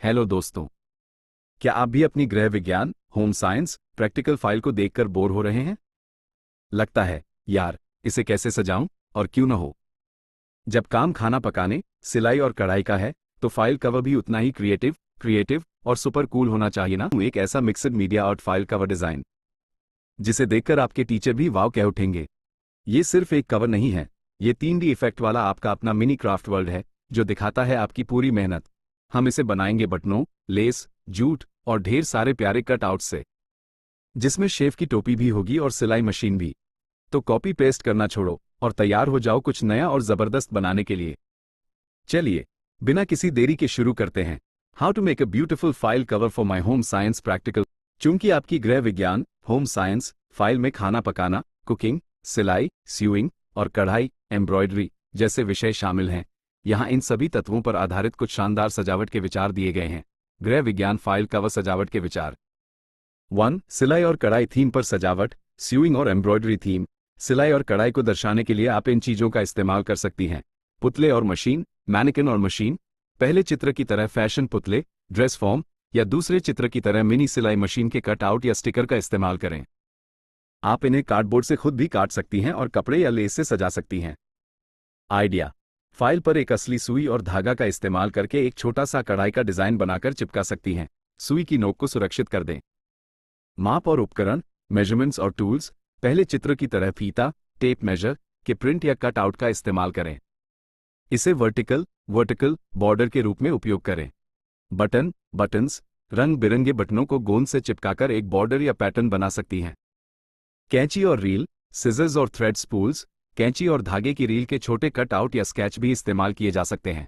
Hello दोस्तों, क्या आप भी अपनी गृह विज्ञान, होम साइंस, प्रैक्टिकल फाइल को देखकर बोर हो रहे हैं? लगता है, यार, इसे कैसे सजाऊं और क्यों न हो। जब काम खाना पकाने, सिलाई और कढ़ाई का है, तो फाइल कवर भी उतना ही क्रिएटिव और सुपर कूल होना चाहिए ना। एक ऐसा mixed media art file cover design जिसे देखकर आपके टीचर भी वाव कह उठेंगे। ये सिर्फ एक कवर नहीं है, ये 3D इफेक्ट वाला आपका अपना मिनी क्राफ्ट वर्ल्ड है, जो दिखाता है आपकी पूरी मेहनत। हम इसे बनाएंगे बटनों, लेस, जूट और ढेर सारे प्यारे कट आउट से, जिसमें शेफ की टोपी भी होगी और सिलाई मशीन भी। तो कॉपी पेस्ट करना छोड़ो और तैयार हो जाओ कुछ नया और जबरदस्त बनाने के लिए। चलिए, बिना किसी देरी के शुरू करते हैं। How to make a beautiful file cover for my home science practical. चूंकि आपकी गृह विज्ञान, होम साइंस फाइल में खाना पकाना, कुकिंग, सिलाई, स्यूइंग और कढ़ाई, एम्ब्रॉयडरी जैसे विषय शामिल हैं, यहाँ इन सभी तत्वों पर आधारित कुछ शानदार सजावट के विचार दिए गए हैं। गृह विज्ञान फाइल कवर सजावट के विचार। 1. सिलाई और कढ़ाई थीम पर सजावट, स्यूइंग और एम्ब्रॉयडरी थीम। सिलाई और कढ़ाई को दर्शाने के लिए आप इन चीजों का इस्तेमाल कर सकती हैं। पुतले और मशीन, मैनिकिन और मशीन। पहले चित्र की तरह फैशन पुतले, ड्रेस फॉर्म, या दूसरे चित्र की तरह मिनी सिलाई मशीन के कट आउट या स्टिकर का इस्तेमाल करें। आप इन्हें कार्डबोर्ड से खुद भी काट सकती हैं और कपड़े या लेस से सजा सकती हैं। आइडिया। फाइल पर एक असली सुई और धागा का इस्तेमाल करके एक छोटा सा कढ़ाई का डिजाइन बनाकर चिपका सकती हैं। सुई की नोक को सुरक्षित कर दें। माप और उपकरण, मेजरमेंट्स और टूल्स। पहले चित्र की तरह फीता, टेप मेजर के प्रिंट या कट आउट का इस्तेमाल करें। इसे वर्टिकल बॉर्डर के रूप में उपयोग करें। बटन्स, रंग बिरंगे बटनों को गोंद से चिपकाकर एक बॉर्डर या पैटर्न बना सकती हैं। कैंची और रील, सिजर्स और थ्रेड स्पूल्स। कैंची और धागे की रील के छोटे कट आउट या स्केच भी इस्तेमाल किए जा सकते हैं।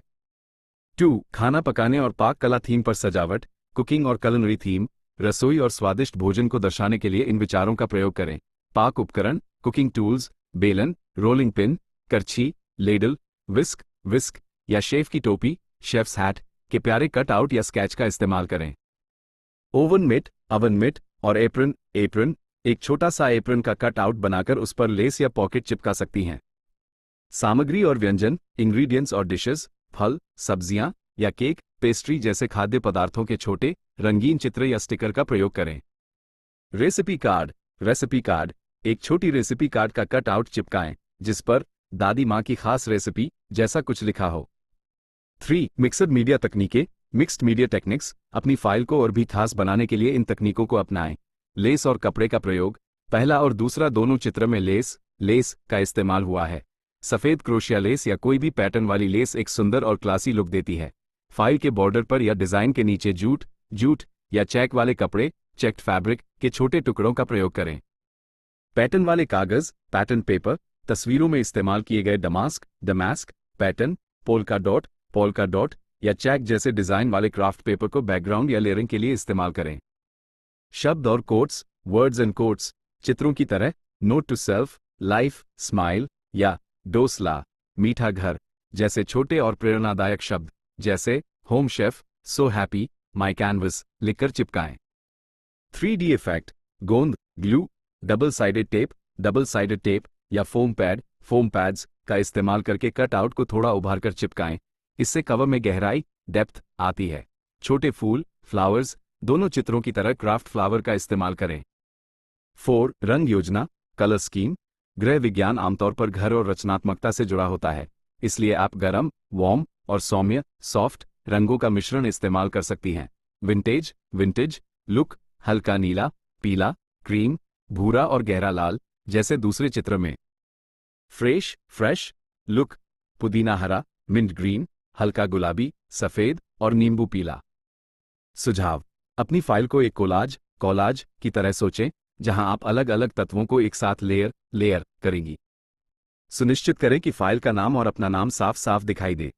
2. खाना पकाने और पाक कला थीम पर सजावट, कुकिंग और कुलिनरी थीम। रसोई और स्वादिष्ट भोजन को दर्शाने के लिए इन विचारों का प्रयोग करें। पाक उपकरण, कुकिंग टूल्स, बेलन, रोलिंग पिन, करछी, लेडल, विस्क या शेफ की टोपी, शेफ्स हैट के प्यारे कट आउट या स्केच का इस्तेमाल करें। अवन मिट और एप्रन। एक छोटा सा एप्रन का कट आउट बनाकर उस पर लेस या पॉकेट चिपका सकती हैं। सामग्री और व्यंजन, इंग्रेडिएंट्स और डिशेस, फल, सब्जियां या केक, पेस्ट्री जैसे खाद्य पदार्थों के छोटे, रंगीन चित्र या स्टिकर का प्रयोग करें। रेसिपी कार्ड, एक छोटी रेसिपी कार्ड का कट आउट चिपकाएं, जिस पर दादी माँ की खास रेसिपी जैसा कुछ लिखा हो। 3. Mixed media techniques. अपनी फाइल को और भी खास बनाने के लिए इन तकनीकों को अपनाएं। लेस और कपड़े का प्रयोग। पहला और दूसरा दोनों चित्र में लेस का इस्तेमाल हुआ है। सफेद क्रोशिया लेस या कोई भी पैटर्न वाली लेस एक सुंदर और क्लासी लुक देती है। फाइल के बॉर्डर पर या डिजाइन के नीचे जूट या चेक वाले कपड़े, चेक्ड फैब्रिक के छोटे टुकड़ों का प्रयोग करें। पैटर्न वाले कागज, पैटर्न पेपर। तस्वीरों में इस्तेमाल किए गए डमास्क, पैटर्न, पोल्का डॉट या चेक जैसे डिजाइन वाले क्राफ्ट पेपर को बैकग्राउंड या लेयरिंग के लिए इस्तेमाल करें। शब्द और कोट्स, वर्ड्स एंड कोट्स। चित्रों की तरह note to self, life, smile या डोसला, मीठा घर जैसे छोटे और प्रेरणादायक शब्द, जैसे होम शेफ, सो हैप्पी, माई कैनवस लिखकर चिपकाएं। 3D इफेक्ट, गोंद, ग्लू, डबल साइडेड टेप या फोम पैड्स का इस्तेमाल करके कट आउट को थोड़ा उभार कर चिपकाएं। इससे कवर में गहराई, डेप्थ आती है। छोटे फूल, फ्लावर्स, दोनों चित्रों की तरह क्राफ्ट फ्लावर का इस्तेमाल करें। 4. रंग योजना, कलर स्कीम। गृह विज्ञान आमतौर पर घर और रचनात्मकता से जुड़ा होता है, इसलिए आप गर्म, वार्म और सौम्य, सॉफ्ट रंगों का मिश्रण इस्तेमाल कर सकती हैं। विंटेज लुक, हल्का नीला, पीला, क्रीम, भूरा और गहरा लाल जैसे दूसरे चित्र में। फ्रेश लुक, पुदीना हरा, मिंट ग्रीन, हल्का गुलाबी, सफेद और नींबू पीला। सुझाव। अपनी फाइल को एक कोलाज की तरह सोचें, जहां आप अलग अलग तत्वों को एक साथ लेयर करेंगी। सुनिश्चित करें कि फाइल का नाम और अपना नाम साफ साफ दिखाई दे।